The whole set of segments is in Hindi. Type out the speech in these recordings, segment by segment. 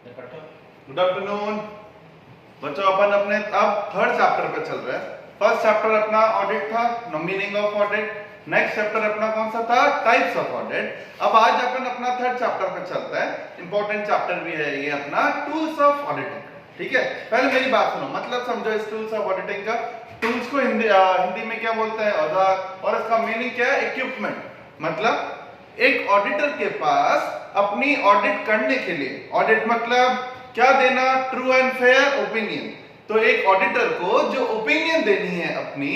गुड आफ्टरनून बच्चों, अपन अपने अब थर्ड चैप्टर पे चल रहे हैं। फर्स्ट चैप्टर अपना ऑडिट था, meaning of audit. Next chapter अपना कौन सा था? Types of audit. अब आज अपन अपना थर्ड चैप्टर पे चलते हैं। इंपॉर्टेंट चैप्टर भी है ये अपना, टूल्स ऑफ ऑडिटिंग। ठीक है, पहले मेरी बात सुनो, मतलब समझो इस टूल्स ऑफ ऑडिटिंग का। टूल्स को हिंदी में क्या बोलते हैं? औजार। और इसका मीनिंग क्या है? इक्विपमेंट। मतलब एक ऑडिटर के पास अपनी ऑडिट करने के लिए, ऑडिट मतलब क्या देना? True and fair opinion. तो एक ऑडिटर को जो ओपिनियन देनी है अपनी,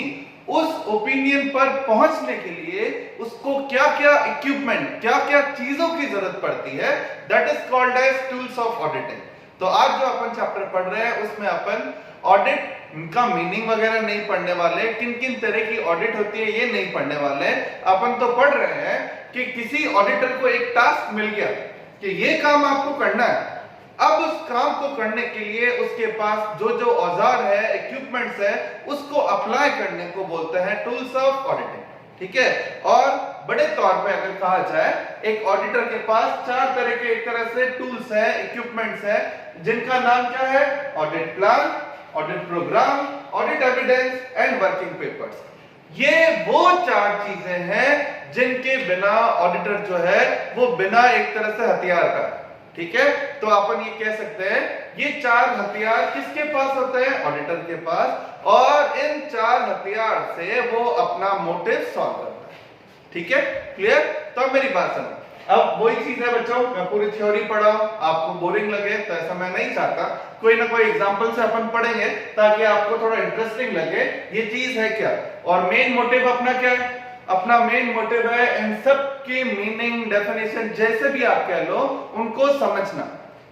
उस ओपिनियन पर पहुंचने के लिए उसको क्या क्या इक्विपमेंट, क्या क्या चीजों की जरूरत पड़ती है, that is called as tools of auditing. तो आज जो अपन चैप्टर पढ़ रहे हैं उसमें अपन ऑडिट का मीनिंग वगैरह नहीं पढ़ने वाले, किन किन तरह की ऑडिट होती है ये नहीं पढ़ने वाले। अपन तो पढ़ रहे हैं कि किसी ऑडिटर को एक टास्क मिल गया कि ये काम आपको करना है। अब उस काम को करने के लिए उसके पास जो जो औजार है, इक्विपमेंट्स है, उसको अप्लाई करने को बोलते हैं टूल्स ऑफ ऑडिटिंग। ठीक है, और बड़े तौर पे अगर कहा जाए, एक ऑडिटर के पास चार तरह के एक तरह से टूल्स है, इक्विपमेंट्स है, जिनका नाम क्या है? Audit plan, audit programme, audit evidence and working papers. ये वो चार चीजें हैं जिनके बिना ऑडिटर जो है वो बिना एक तरह से हथियार का। ठीक है, तो अपन ये कह सकते हैं ये चार हथियार किसके पास होते हैं? ऑडिटर के पास। और इन चार हथियार से वो अपना मोटिव सॉल्व करता है। ठीक है, क्लियर? तो अब मेरी बात सुनो। अब वही चीज है बच्चों, मैं पूरी थ्योरी पढ़ाऊं, आपको बोरिंग लगे तो ऐसा मैं नहीं चाहता। कोई ना कोई एग्जांपल से अपन पढ़ेंगे ताकि आपको थोड़ा इंटरेस्टिंग लगे ये चीज है क्या। और मेन मोटिव अपना क्या है? अपना मेन मोटिव है इन सब की मीनिंग, डेफिनेशन जैसे भी आप कह लो, उनको समझना।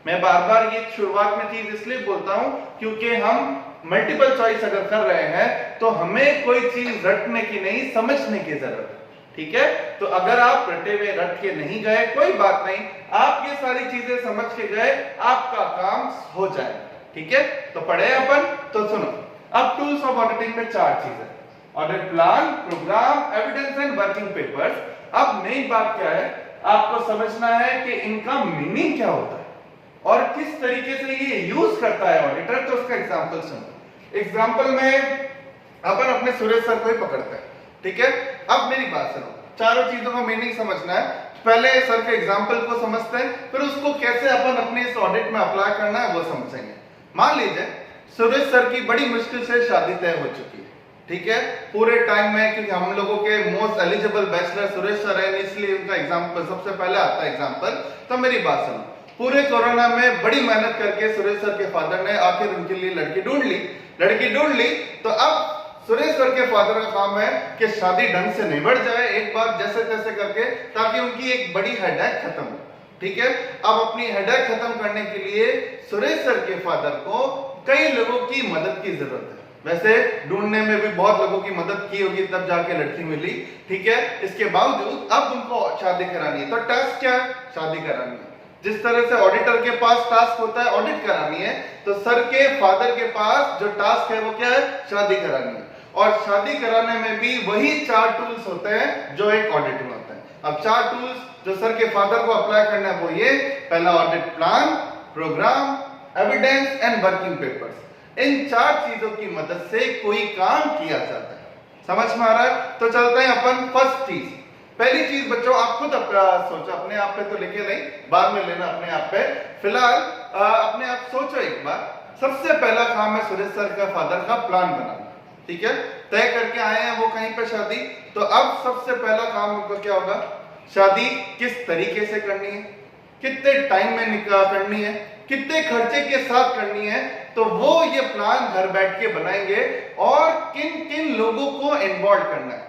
मैं बार बार ये शुरुआत में चीज इसलिए बोलता हूं क्योंकि हम मल्टीपल चॉइस अगर कर रहे हैं तो हमें कोई चीज रटने की नहीं, समझने की जरूरत है। ठीक है, तो अगर आप रटे हुए रट के नहीं गए कोई बात नहीं, आप ये सारी चीजें समझ के गए, आपका काम हो जाए। ठीक है, तो पढ़े अपन। तो सुनो, अब टूल्स ऑफ ऑडिटिंग में चार चीजें: audit plan, programme, evidence and working papers. अब मेन बात क्या है? आपको समझना है कि इनका मीनिंग क्या होता है और किस तरीके से ये यूज करता है ऑडिटर। तो उसका एग्जांपल सुनो। एग्जांपल में अपन अपने सुरेश सर को ही पकड़ते हैं। ठीक है, अब मेरी बात सुनो, चारों चीजों का मीनिंग समझना है। पहले सर के एग्जांपल को समझते हैं, फिर उसको कैसे अपन अपने इस ऑडिट में अप्लाई करना है वो समझेंगे। मान लीजिए सुरेश सर की बड़ी मुश्किल से शादी तय हो चुकी है। ठीक है, पूरे टाइम में, क्योंकि हम लोगों के most eligible bachelor Suresh sir है, इसलिए उनका एग्जांपल सबसे पहले आता है एग्जांपल। तो मेरी बात सुनो, पूरे कोरोना में बड़ी मेहनत करके सुरेश सर के फादर ने आखिर उनके लिए लड़की ढूंढ ली। तो अब सुरेश सर के फादर का काम है कि शादी ढंग से निबट जाए एक बार जैसे तैसे करके, ताकि उनकी एक बड़ी हेडेक खत्म हो। ठीक है, अब अपनी हेडेक खत्म करने के लिए सुरेश सर के फादर को कई लोगों की मदद की जरूरत है। वैसे ढूंढने में भी बहुत लोगों की मदद की होगी तब जाके लड़की मिली। ठीक है, इसके बावजूद अब उनको शादी करानी है। तो टास्क क्या है? शादी करानी है। जिस तरह से ऑडिटर के पास टास्क होता है ऑडिट करानी है, तो सर के फादर के पास जो टास्क है वो क्या है? शादी करानी है। और शादी कराने में भी वही चार टूल्स होते हैं जो एक ऑडिट में होते हैं। अब चार टूल्स जो सर के फादर को अप्लाई करना है वो ये: पहला audit plan, programme, evidence and working papers. इन चार चीजों की मदद से कोई काम किया जाता है। समझ में आ रहा है? तो चलते हैं अपन फर्स्ट चीज। पहली चीज बच्चों, आप खुद सोचो, अपने आप पे तो लिखे नहीं, बाद में लेना अपने आप पे। फिलहाल अपने आप सोचो एक बार। सबसे पहला काम है सुरेश सर का फादर का प्लान बनाना। ठीक है, तय करके आए हैं वो कहीं पे शादी। तो अब सबसे पहला काम उनको क्या होगा? शादी किस तरीके से करनी है, कितने टाइम में करनी है, कितने खर्चे के साथ करनी है, तो वो ये प्लान घर बैठ के बनाएंगे। और किन किन लोगों को इन्वॉल्व करना है,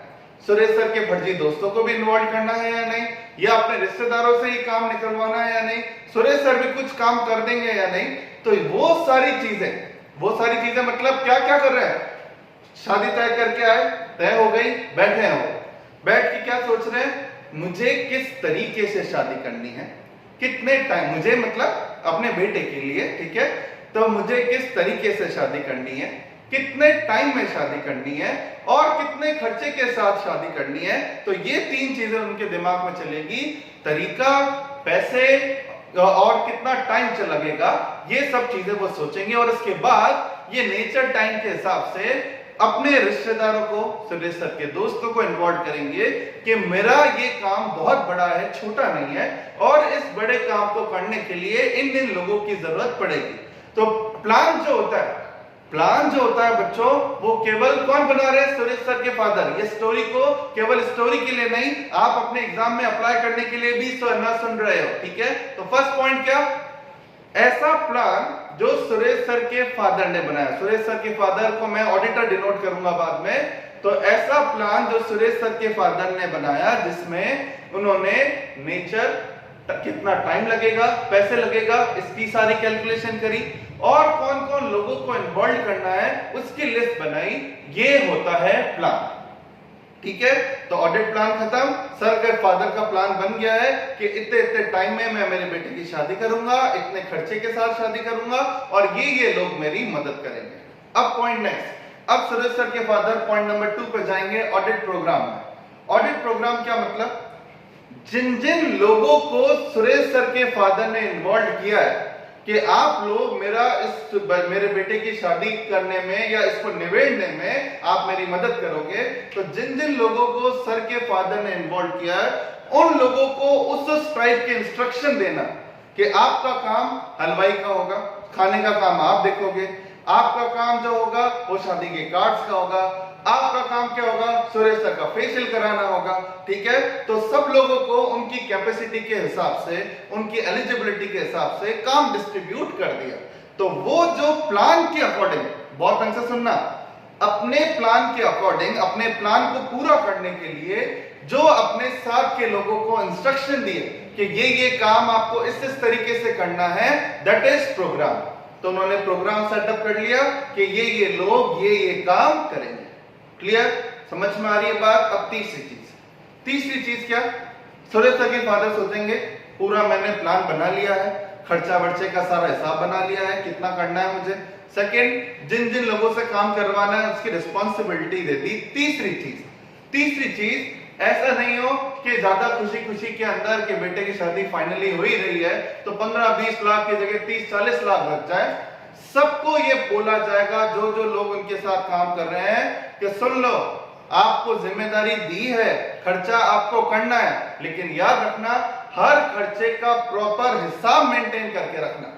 सुरेश सर के फर्जी दोस्तों को भी इन्वॉल्व करना है या नहीं, या अपने रिश्तेदारों से ही काम निकलवाना है या नहीं, सुरेश सर भी कुछ काम कर देंगे या नहीं। तो वो सारी चीजें मतलब क्या क्या कर रहे हैं? शादी तय करके आए, तय हो गई, बैठ के क्या सोच रहे हैं? मुझे किस तरीके से शादी करनी है, कितने टाइम, मुझे मतलब अपने बेटे के लिए। ठीक है, तो मुझे किस तरीके से शादी करनी है, कितने टाइम में शादी करनी है, और कितने खर्चे के साथ शादी करनी है। तो ये तीन चीजें उनके दिमाग में चलेगी: तरीका, पैसे, और कितना टाइम लगेगा, ये सब चीजें वो सोचेंगे। और इसके बाद ये नेचर टाइम के हिसाब से अपने रिश्तेदारों को, सुरेश सर के दोस्तों को इन्वॉल्व करेंगे कि मेरा ये काम बहुत बड़ा है, छोटा नहीं है, और इस बड़े काम को करने के लिए इन लोगों की जरूरत पड़ेगी। तो प्लान जो होता है बच्चों, वो केवल कौन बना रहे हैं? सुरेश सर के फादर। ये स्टोरी को केवल स्टोरी के लिए नहीं, आप अपने एग्जाम में अप्लाई करने के लिए भी सुन रहे हो, ठीक है? तो फर्स्ट पॉइंट क्या? ऐसा प्लान जो सुरेश सर के फादर ने बनाया। सुरेश सर के फादर को मैं ऑडिटर डिनोट करूंगा बाद में। तो ऐसा प्लान जो सुरेश सर के फादर ने बनाया, जिसमें उन्होंने नेचर, कितना टाइम लगेगा, पैसे लगेगा, इसकी सारी कैलकुलेशन करी, और कौन कौन लोगों को इन्वॉल्व करना है उसकी लिस्ट बनाई। ये होता है प्लान, ठीक है? तो ऑडिट प्लान खत्म। सर के फादर का प्लान बन गया है कि इतने इतने टाइम में मैं मेरे बेटे की शादी करूंगा, इतने खर्चे के साथ शादी करूंगा, और ये लोग मेरी मदद करेंगे। अब पॉइंट नेक्स्ट, अब सुरेश सर के फादर पॉइंट नंबर 2 पे जाएंगे, ऑडिट प्रोग्राम में। ऑडिट प्रोग्राम क्या मतलब? जिन जिन लोगों को सुरेश सर के फादर ने इन्वॉल्व किया है कि आप लोग मेरे बेटे की शादी करने में या इसको निबेड़ने में आप मेरी मदद करोगे, तो जिन जिन लोगों को सर के फादर ने इन्वॉल्व किया है, उन लोगों को उस टाइप के इंस्ट्रक्शन देना कि आपका काम हलवाई का होगा, खाने का काम आप देखोगे, आपका काम जो होगा वो शादी के कार्ड्स का होगा, आपका काम क्या होगा? सुरेश सर का फेशियल कराना होगा, ठीक है? तो सब लोगों को उनकी कैपेसिटी के हिसाब से, उनकी एलिजिबिलिटी के हिसाब से काम डिस्ट्रीब्यूट कर दिया। तो वो जो प्लान के अकॉर्डिंग, बहुत ढंग से सुनना, अपने प्लान के अकॉर्डिंग, अपने प्लान को पूरा करने के लिए जो अपने साथ के लोगों को इंस्ट्रक्शन दिए कि ये काम आपको इस तरीके से करना है, दैट इज प्रोग्राम। तो उन्होंने प्रोग्राम सेटअप कर लिया कि ये लोग ये काम करेंगे। क्लियर? समझ में आ रही है बात? अब तीसरी चीज क्या? सुरेश सर के फादर सोचेंगे पूरा मैंने प्लान बना लिया है, खर्चा वर्चे का सारा हिसाब बना लिया है, कितना करना है मुझे। सेकंड, जिन जिन लोगों से काम करवाना है उसकी रिस्पॉन्सिबिलिटी दे दी। तीसरी चीज, ऐसा नहीं हो कि ज्यादा खुशी के अंदर के बेटे की शादी फाइनली हो ही रही है तो 15-20 लाख की जगह 30-40 लाख लग जाए। सबको ये बोला जाएगा, जो जो लोग उनके साथ काम कर रहे हैं, कि सुन लो, आपको जिम्मेदारी दी है, खर्चा आपको करना है, लेकिन याद रखना हर खर्चे का प्रॉपर हिसाब मेंटेन करके रखना।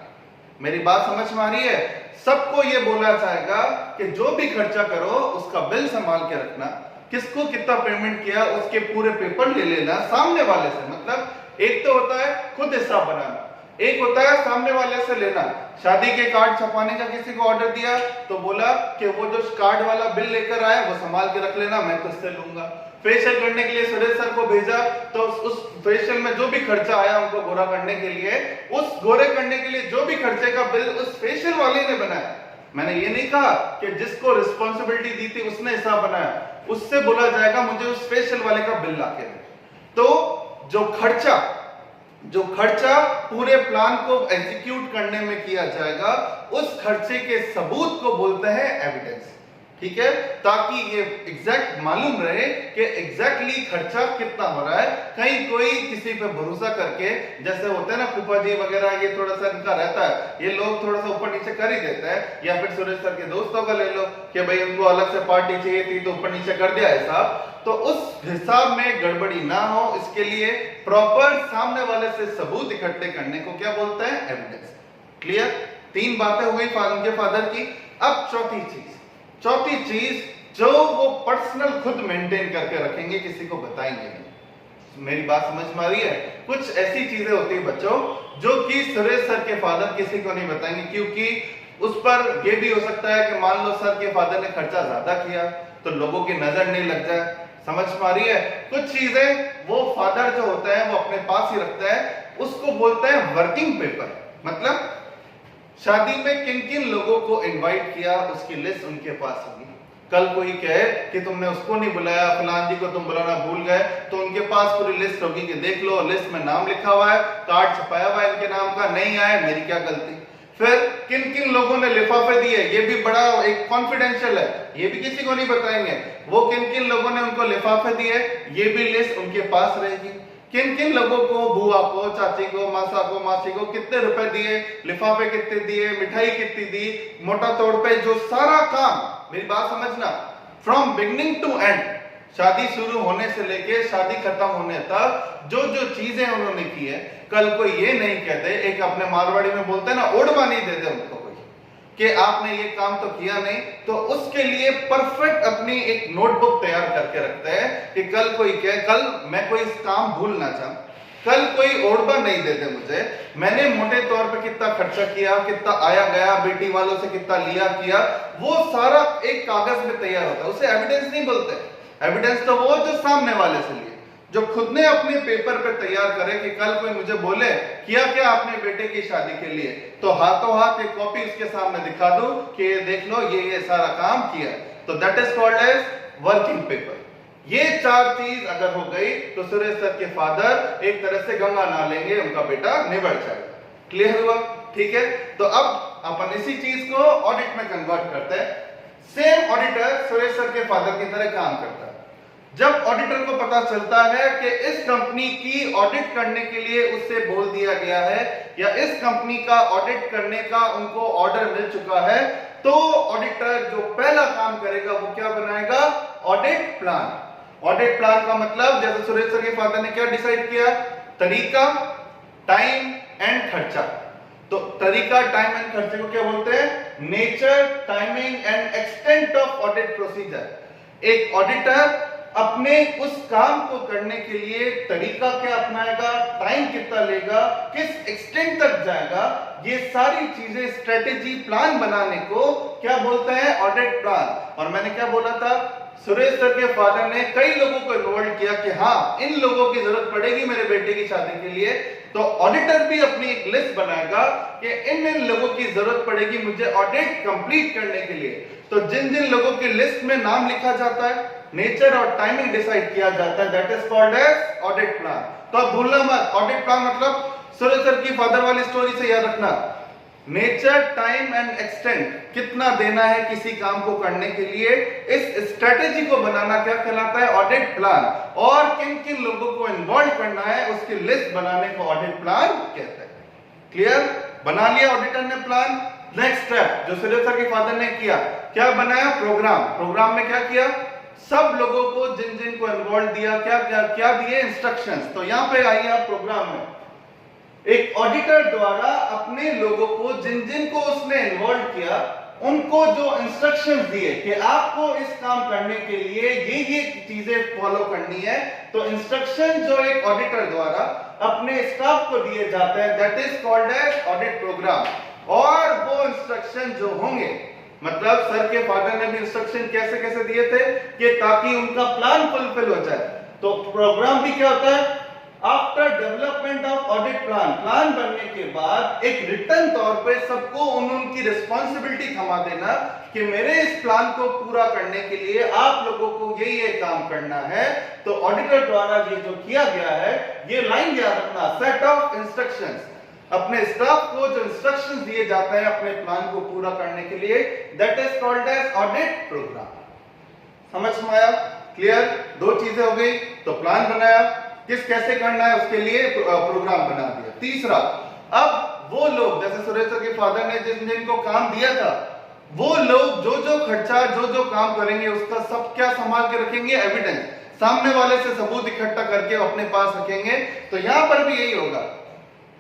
मेरी बात समझ में आ रही है? सबको ये बोला जाएगा कि जो भी खर्चा करो उसका बिल संभाल के रखना, किसको कितना पेमेंट किया उसके पूरे पेपर ले लेना सामने वाले से। मतलब एक तो होता है खुद हिसाब बनाना, एक होता है सामने वाले से लेना। शादी के कार्ड छपाने का किसी को ऑर्डर दिया तो बोला कि वो जो कार्ड वाला बिल लेकर आया वो संभाल के रख लेना, मैं तुझसे लूंगा। फेशियल करने के लिए सुरेश सर को भेजा तो उस फेशियल में जो भी खर्चा आया उनको गोरा करने के लिए, उस गोरे करने के लिए जो भी खर्चे का बिल उस फेशियल वाले ने बनाया। मैंने ये नहीं कहा कि जिसको रिस्पॉन्सिबिलिटी दी थी उसने हिसाब बनाया, उससे बोला जाएगा मुझे उस फेशियल वाले का बिल लाके दे। तो जो खर्चा पूरे प्लान को एग्जीक्यूट करने में किया जाएगा, उस खर्चे के सबूत को बोलते हैं एविडेंस, ठीक है? ताकि ये एग्जैक्ट मालूम रहे कि एग्जैक्टली खर्चा कितना हो रहा है। कहीं कोई किसी पे भरोसा करके, जैसे होते हैं ना फूफा जी वगैरह, ये थोड़ा सा इनका रहता है, ये लोग थोड़ा सा ऊपर नीचे कर ही देते हैं। या फिर सुरेश सर के दोस्तों का ले लो कि भाई उनको अलग से पार्टी चाहिए थी तो ऊपर नीचे कर दिया हिसाब। तो उस हिसाब में गड़बड़ी ना हो, इसके लिए प्रॉपर सामने वाले से सबूत इकट्ठे करने को क्या बोलते हैं? एविडेंस। क्लियर? 3 बातें हो गई उनके फादर की। अब चौथी चीज जो वो पर्सनल खुद मेंटेन करके रखेंगे, किसी को बताएंगे नहीं। मेरी बात समझ में आ रही है? कुछ ऐसी चीजें होती है बच्चों जो कि सुरेश सर के फादर किसी को नहीं बताएंगे, क्योंकि उस पर यह भी हो सकता है कि मान लो सर के फादर ने खर्चा ज्यादा किया तो लोगों की नजर नहीं लग जाए। समझ में आ रही है? कुछ चीजें वो फादर जो होता है वो अपने पास ही रखता है, उसको बोलते हैं वर्किंग पेपर। मतलब शादी में किन किन लोगों को इनवाइट किया उसकी लिस्ट उनके पास होगी। कल कोई कहे कि तुमने उसको नहीं बुलाया, फलान जी को तुम बुलाना भूल गए, तो उनके पास पूरी लिस्ट होगी कि देख लो लिस्ट में नाम लिखा हुआ है, कार्ड छपाया हुआ है इनके नाम का, नहीं आए मेरी क्या गलती। फिर किन किन लोगों ने लिफाफे दिए, ये भी बड़ा एक कॉन्फिडेंशियल है, ये भी किसी को नहीं बताएंगे। वो किन किन लोगों ने उनको लिफाफे दिए, ये भी लिस्ट उनके पास रहेगी। किन किन लोगों को, बुआ को, चाची को, मासा को, मासी को कितने रुपए दिए, लिफाफे कितने दिए, मिठाई कितनी दी, मोटा तौर पे जो सारा काम, मेरी बात समझना, फ्रॉम बिगिनिंग टू एंड, शादी शुरू होने से लेके शादी खत्म होने तक जो जो चीजें उन्होंने की है, कल कोई ये नहीं कहते, एक अपने मारवाड़ी में बोलते हैं ना, ओढ़मा नहीं देते उनको कोई कि आपने ये काम तो किया नहीं, तो उसके लिए परफेक्ट अपनी एक नोटबुक तैयार करके रखते हैं कि कल कोई कहे, कल मैं कोई काम भूल ना जाऊं, कल कोई ओढ़बा नहीं देते मुझे, मैंने मोटे तौर पे कितना खर्चा किया, कितना आया गया, बेटी वालों से कितना लिया किया, वो सारा एक कागज में तैयार होता है। उसे एविडेंस नहीं बोलते, एविडेंस तो वो जो सामने वाले से लिए, जो खुद ने अपने पेपर पे तैयार करे कि कल कोई मुझे बोले किया क्या आपने बेटे की शादी के लिए, तो हाथों हाथ एक कॉपी उसके सामने दिखा दूं कि ये देख लो, ये सारा काम किया, तो that is called as working paper. ये चार चीज अगर हो गई तो सुरेश सर के फादर एक तरह से गंगा नहा लेंगे, उनका बेटा निबड़ जाएगा। क्लियर हुआ? ठीक है, तो अब अपन इसी चीज को ऑडिट में कन्वर्ट करते हैं। सेम ऑडिटर सुरेश सर के फादर की तरह काम करता है। जब ऑडिटर को पता चलता है कि इस कंपनी की ऑडिट करने के लिए उससे बोल दिया गया है या इस कंपनी का ऑडिट करने का उनको ऑर्डर मिल चुका है, तो ऑडिटर जो पहला काम करेगा वो क्या बनाएगा? Audit plan. ऑडिट प्लान का मतलब, जैसे सुरेश सर के फादर ने क्या डिसाइड किया? तरीका, टाइम एंड खर्चा। तो तरीका, टाइम एंड खर्चे को क्या बोलते हैं? Nature, timing and extent of audit procedure. एक ऑडिटर अपने उस काम को करने के लिए तरीका क्या अपनाएगा, टाइम कितना लेगा, किस एक्सटेंट तक जाएगा, ये सारी चीजें स्ट्रेटेजी प्लान बनाने को क्या बोलते हैं? Audit plan. और मैंने क्या बोला था? सुरेश सर के फादर ने कई लोगों को इन्वॉल्व किया कि हाँ, इन लोगों की जरूरत पड़ेगी मेरे बेटे की शादी के लिए, तो ऑडिटर भी अपनी एक लिस्ट बनाएगा कि इन इन लोगों की जरूरत पड़ेगी मुझे ऑडिट कंप्लीट करने के लिए। तो जिन जिन लोगों की लिस्ट में नाम लिखा जाता है, नेचर और टाइमिंग डिसाइड किया जाता है, that is called as audit plan. तो अब भूलना मत, ऑडिट प्लान मतलब सुरेश सर की फादर वाली स्टोरी से याद रखना, नेचर, टाइम एंड एक्सटेंट, कितना देना है किसी काम को करने के लिए, इस स्ट्रेटेजी को बनाना क्या कहलाता है? Audit plan. और किन किन लोगों को इन्वॉल्व करना है उसकी लिस्ट बनाने को ऑडिट प्लान कहते हैं। क्लियर? बना लिया ऑडिटर ने प्लान। नेक्स्ट स्टेप जो सुरेश सर के फादर ने किया, क्या बनाया? प्रोग्राम। प्रोग्राम में क्या किया? सब लोगों को जिन जिन को इन्वॉल्व दिया, क्या क्या क्या दिए? इंस्ट्रक्शंस। तो यहां पे आइए आप प्रोग्राम में, एक ऑडिटर द्वारा अपने लोगों को जिन जिन को उसने इन्वॉल्व किया उनको जो इंस्ट्रक्शंस दिए कि आपको इस काम करने के लिए ये चीजें फॉलो करनी है, तो इंस्ट्रक्शन जो एक ऑडिटर द्वारा अपने स्टाफ को दिए जाते हैं, that is called as audit programme. और वो इंस्ट्रक्शन जो होंगे, मतलब सर के फादर ने भी इंस्ट्रक्शन कैसे कैसे दिए थे कि ताकि उनका प्लान फुलफिल हो जाए। तो प्रोग्राम भी क्या होता है? After development of audit plan, plan बनने के बाद एक रिटर्न तौर पे सबको उनकी रिस्पॉन्सिबिलिटी थमा देना कि मेरे इस प्लान को पूरा करने के लिए आप लोगों को ये काम करना है। तो ऑडिटर द्वारा ये जो किया गया है, ये लाइन याद रखना, सेट ऑफ इंस्ट्रक्शंस। अपने स्टाफ को जो इंस्ट्रक्शंस दिए जाते हैं अपने प्लान को पूरा करने के लिए, that is called as audit programme. समझ में आया? क्लियर? दो चीजें हो गई, तो प्लान बनाया, किस कैसे करना है उसके लिए प्रोग्राम बना दिया। तीसरा, अब वो लोग, जैसे सुरेश सर के फादर ने जिन जिनको काम दिया था, वो लोग जो जो खर्चा, जो जो काम करेंगे उसका सब क्या संभाल के रखेंगे? एविडेंस। सामने वाले से सबूत इकट्ठा करके अपने पास रखेंगे। तो यहां पर भी यही होगा,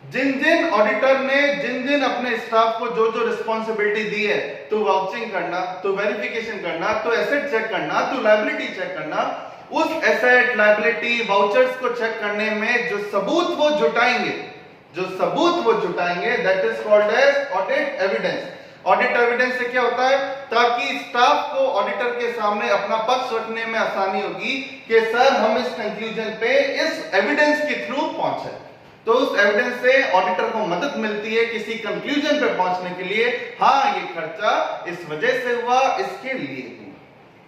जिन जिन ऑडिटर ने जिन जिन अपने स्टाफ को जो जो रिस्पॉन्सिबिलिटी दी है, तो वाउचिंग करना, तो वेरिफिकेशन करना, तो एसेट चेक करना, तो लायबिलिटी चेक करना, उस एसेट, लायबिलिटी, वाउचर्स को चेक करने में जो सबूत वो जुटाएंगे, that is called as audit evidence. Audit evidence से क्या होता है? ताकि स्टाफ को ऑडिटर के सामने अपना पक्ष रखने में आसानी होगी कि सर हम इस कंक्लूजन पे इस एविडेंस के थ्रू पहुंचे। तो उस एविडेंस से ऑडिटर को मदद मिलती है किसी कंक्लूजन पे पहुंचने के लिए, हाँ ये खर्चा इस वजह से हुआ, इसके लिए हुआ।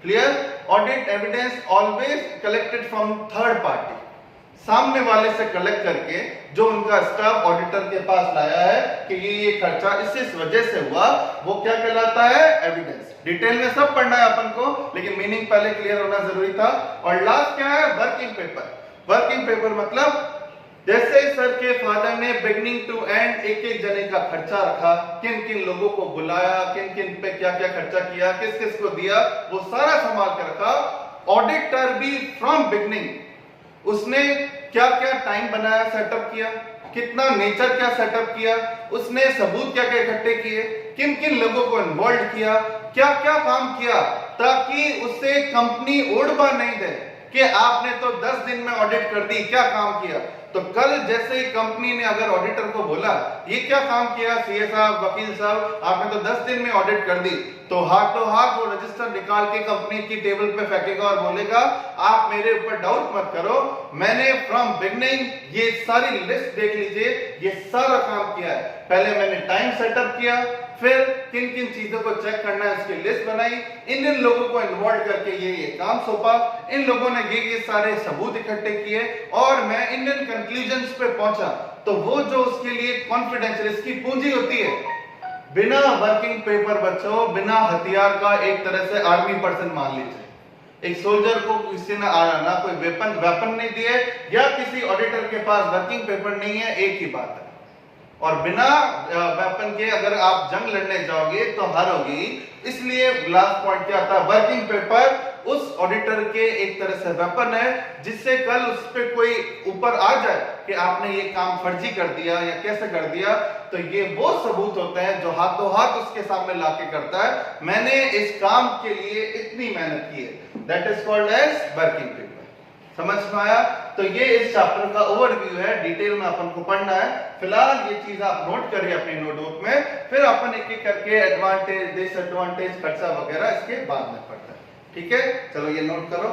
Clear? Audit evidence always collected from third party, सामने वाले से कलेक्ट करके जो उनका स्टाफ ऑडिटर के पास लाया है कि ये खर्चा इस वजह से हुआ, वो क्या कहलाता है? एविडेंस। डिटेल में सब पढ़ना है अपन को, लेकिन मीनिंग पहले क्लियर होना जरूरी था। और लास्ट क्या है? Working paper. वर्किंग पेपर मतलब जैसे सर के फादर ने बिगनिंग टू एंड एक एक जने का खर्चा रखा, किन किन लोगों को बुलाया, किन किन पे क्या क्या खर्चा किया, किस किस को दिया, वो सारा संभाल कर रखा। ऑडिटर भी फ्रॉम बिगनिंग उसने क्या क्या टाइम बनाया, सेटअप किया, कितना नेचर क्या सेटअप किया, उसने सबूत क्या क्या इकट्ठे किए, किन किन लोगों को इन्वॉल्व किया, क्या क्या काम किया, ताकि उससे कंपनी ओढ़बा नहीं दे कि आपने तो 10 दिन में ऑडिट कर दी, क्या काम किया। तो कल जैसे ही कंपनी ने अगर ऑडिटर को बोला ये क्या काम किया सीए साहब, वकील साहब, आपने तो 10 दिन में ऑडिट कर दी, तो हाथों हाथ वो रजिस्टर निकाल के कंपनी की टेबल पे फेंकेगा और बोलेगा आप मेरे ऊपर डाउट मत करो, मैंने फ्रॉम बिगनिंग ये सारी लिस्ट देख लीजिए, ये सारा काम किया है। पहले मैंने टाइम सेटअप किया, फिर किन किन चीजों को चेक करना है उसकी लिस्ट बनाई, इन लोगों को इन्वॉल्व करके ये काम सौंपा, इन लोगों ने ये सारे सबूत इकट्ठे किए और मैं इन कंक्लूजन्स पे पहुंचा। तो वो जो उसके लिए कॉन्फिडेंशियल इसकी पूंजी होती है, बिना वर्किंग पेपर बच्चों, बिना हथियार का एक तरह से आर्मी पर्सन मान लीजिए, एक सोल्जर को किसी ने ना कोई वेपन नहीं दिए या किसी ऑडिटर के पास वर्किंग पेपर नहीं है, एक ही बात है। और बिना वेपन के अगर आप जंग लड़ने जाओगे तो हारोगी। इसलिए लास्ट पॉइंट क्या था, वर्किंग पेपर उस ऑडिटर के एक तरह से वेपन है, जिससे कल उस पे कोई ऊपर आ जाए कि आपने ये काम फर्जी कर दिया या कैसे कर दिया, तो ये वो सबूत होते हैं जो हाथों हाथ उसके सामने लाके करता है, मैंने इस काम के लिए इतनी मेहनत की है। That is called as working paper. समझ में आया? तो ये इस चैप्टर का ओवरव्यू है, डिटेल में अपन को पढ़ना है। फिलहाल ये चीज आप नोट करिए अपनी नोटबुक में, फिर अपन एक एक करके एडवांटेज, डिसएडवांटेज, खर्चा वगैरह इसके बाद में पढ़ते हैं। ठीक है, चलो ये नोट करो।